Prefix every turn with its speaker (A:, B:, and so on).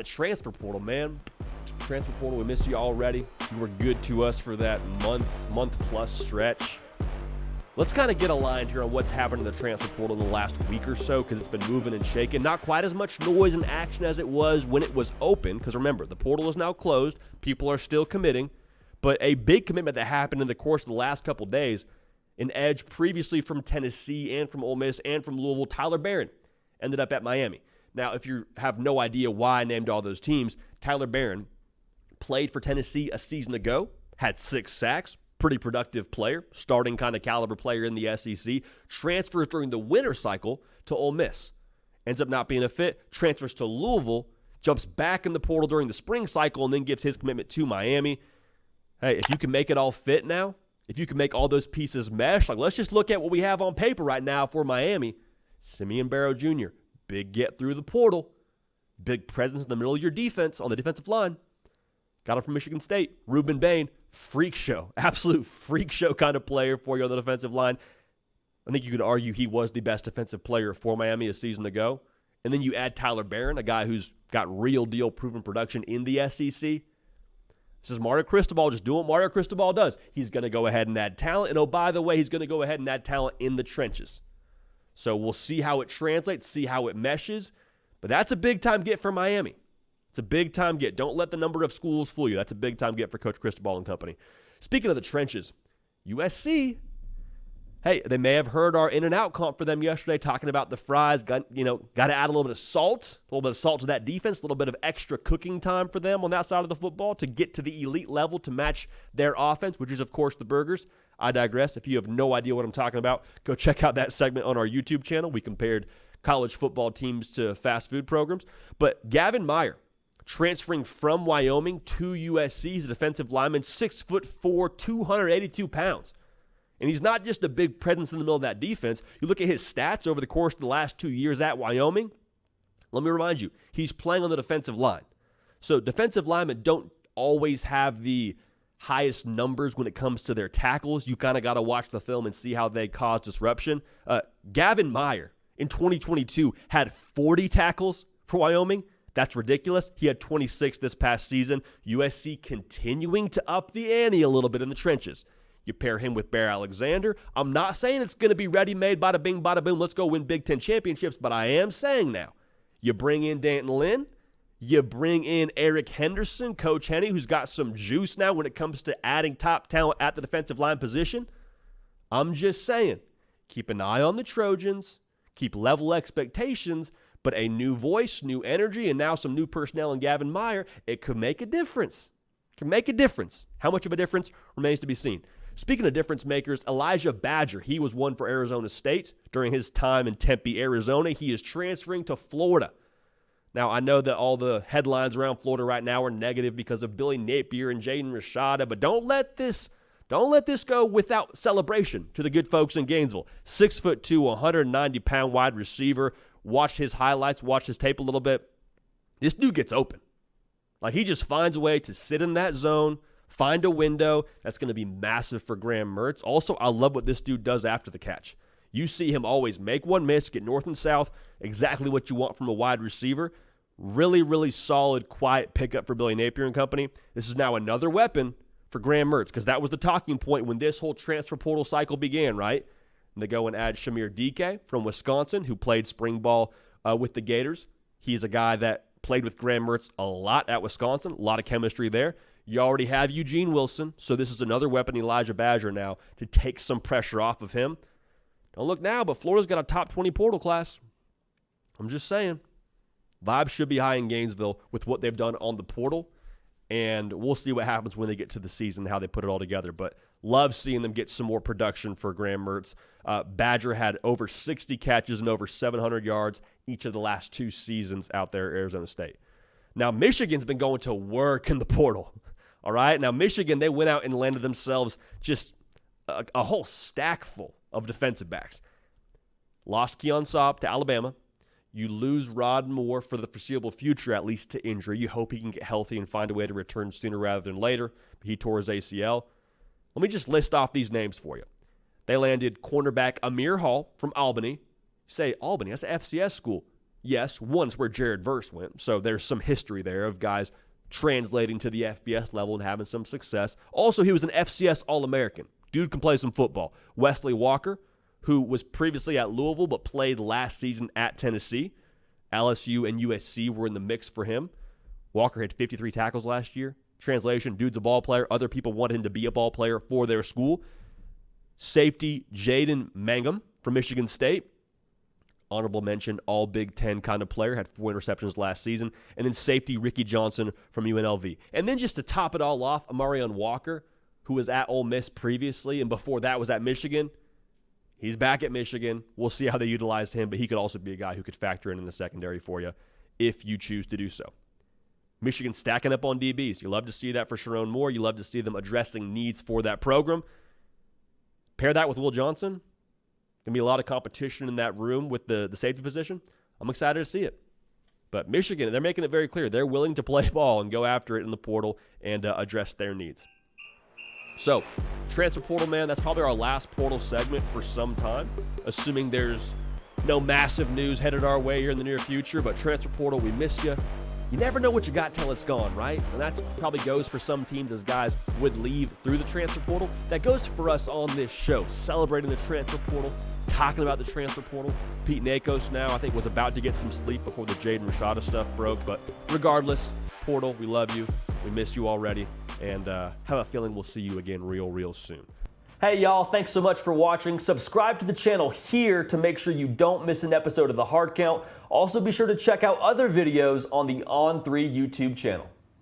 A: transfer portal, man. Transfer portal, we missed you already. You were good to us for that month-plus stretch. Let's kind of get aligned here on what's happened in the transfer portal in the last week or so, because it's been moving and shaking. Not quite as much noise and action as it was when it was open, because remember, the portal is now closed. People are still committing. But a big commitment that happened in the course of the last couple days, an edge previously from Tennessee and from Ole Miss and from Louisville, Tyler Barron, ended up at Miami. Now, if you have no idea why I named all those teams, Tyler Barron played for Tennessee a season ago, had 6 sacks, pretty productive player, starting kind of caliber player in the SEC, transfers during the winter cycle to Ole Miss, ends up not being a fit, transfers to Louisville, jumps back in the portal during the spring cycle, and then gives his commitment to Miami. Hey, if you can make it all fit now, if you can make all those pieces mesh, like let's just look at what we have on paper right now for Miami. Simeon Barrow Jr., big get through the portal, big presence in the middle of your defense on the defensive line. Got him from Michigan State. Ruben Bain, freak show, absolute freak show kind of player for you on the defensive line. I think you could argue he was the best defensive player for Miami a season ago. And then you add Tyler Barron, a guy who's got real deal proven production in the SEC. This is Mario Cristobal just doing what Mario Cristobal does. He's going to go ahead and add talent. And oh, by the way, he's going to go ahead and add talent in the trenches. So we'll see how it translates, see how it meshes. But that's a big-time get for Miami. It's a big-time get. Don't let the number of schools fool you. That's a big-time get for Coach Cristobal and company. Speaking of the trenches, USC, hey, they may have heard our in-and-out comp for them yesterday talking about the fries. Got to add a little bit of salt to that defense, a little bit of extra cooking time for them on that side of the football to get to the elite level to match their offense, which is, of course, the burgers. I digress. If you have no idea what I'm talking about, go check out that segment on our YouTube channel. We compared college football teams to fast food programs. But Gavin Meyer, transferring from Wyoming to USC, he's a defensive lineman, 6'4", 282 pounds. And he's not just a big presence in the middle of that defense. You look at his stats over the course of the last 2 years at Wyoming. Let me remind you, he's playing on the defensive line. So defensive linemen don't always have the highest numbers when it comes to their tackles. You kind of got to watch the film and see how they cause disruption. Gavin Meyer in 2022 had 40 tackles for Wyoming. That's ridiculous. He had 26 this past season. USC continuing to up the ante a little bit in the trenches. You pair him with Bear Alexander. I'm not saying it's going to be ready-made, bada bing, bada boom, let's go win Big Ten championships, but I am saying now, you bring in Danton Lynn, you bring in Eric Henderson, Coach Henny, who's got some juice now when it comes to adding top talent at the defensive line position. I'm just saying, keep an eye on the Trojans, keep level expectations, but a new voice, new energy, and now some new personnel in Gavin Meyer, it could make a difference. It can make a difference. How much of a difference remains to be seen. Speaking of difference makers, Elijah Badger, he was one for Arizona State during his time in Tempe, Arizona. He is transferring to Florida. Now, I know that all the headlines around Florida right now are negative because of Billy Napier and Jaden Rashada, but don't let this go without celebration to the good folks in Gainesville. 6'2", 190-pound wide receiver. Watched his highlights, watched his tape a little bit. This dude gets open. Like, he just finds a way to sit in that zone, find a window. That's going to be massive for Graham Mertz. Also, I love what this dude does after the catch. You see him always make one miss, get north and south, exactly what you want from a wide receiver. Really, really solid, quiet pickup for Billy Napier and company. This is now another weapon for Graham Mertz, because that was the talking point when this whole transfer portal cycle began, right? And they go and add Shamir Dike from Wisconsin, who played spring ball with the Gators. He's a guy that played with Graham Mertz a lot at Wisconsin, a lot of chemistry there. You already have Eugene Wilson, so this is another weapon, Elijah Badger, now to take some pressure off of him. Don't look now, but Florida's got a top 20 portal class. I'm just saying. Vibes should be high in Gainesville with what they've done on the portal, and we'll see what happens when they get to the season, how they put it all together. But love seeing them get some more production for Graham Mertz. Badger had over 60 catches and over 700 yards each of the last 2 seasons out there at Arizona State. Now, Michigan's been going to work in the portal. All right? Now, Michigan, they went out and landed themselves just a whole stack full of defensive backs. Lost Keon Saab to Alabama. You lose Rod Moore for the foreseeable future, at least to injury. You hope he can get healthy and find a way to return sooner rather than later. He tore his ACL. Let me just list off these names for you. They landed cornerback Amir Hall from Albany. You say, Albany, that's an FCS school. Yes, one's where Jared Verse went, so there's some history there of guys translating to the FBS level and having some success. Also, he was an FCS All-American. Dude can play some football. Wesley Walker, who was previously at Louisville but played last season at Tennessee. LSU and USC were in the mix for him. Walker had 53 tackles last year. Translation, dude's a ball player. Other people wanted him to be a ball player for their school. Safety, Jaden Mangum from Michigan State. Honorable mention, all Big Ten kind of player, had 4 interceptions last season. And then safety, Ricky Johnson from UNLV. And then just to top it all off, Amarion Walker, who was at Ole Miss previously and before that was at Michigan. He's back at Michigan. We'll see how they utilize him, but he could also be a guy who could factor in the secondary for you if you choose to do so. Michigan stacking up on DBs. You love to see that for Sharon Moore. You love to see them addressing needs for that program. Pair that with Will Johnson. Going to be a lot of competition in that room with the safety position. I'm excited to see it. But Michigan, they're making it very clear. They're willing to play ball and go after it in the portal and address their needs. So, transfer portal, man, that's probably our last portal segment for some time, assuming there's no massive news headed our way here in the near future. But transfer portal, we miss you. You never know what you got till it's gone, right? And that probably goes for some teams as guys would leave through the transfer portal. That goes for us on this show, celebrating the transfer portal, talking about the transfer portal. Pete Nakos now, I think, was about to get some sleep before the Jaden Rashada stuff broke. But regardless, portal, we love you. We miss you already. And have a feeling we'll see you again real soon. Hey, y'all, thanks so much for watching. Subscribe to the channel here to make sure you don't miss an episode of The Hard Count. Also, be sure to check out other videos on the On3 YouTube channel.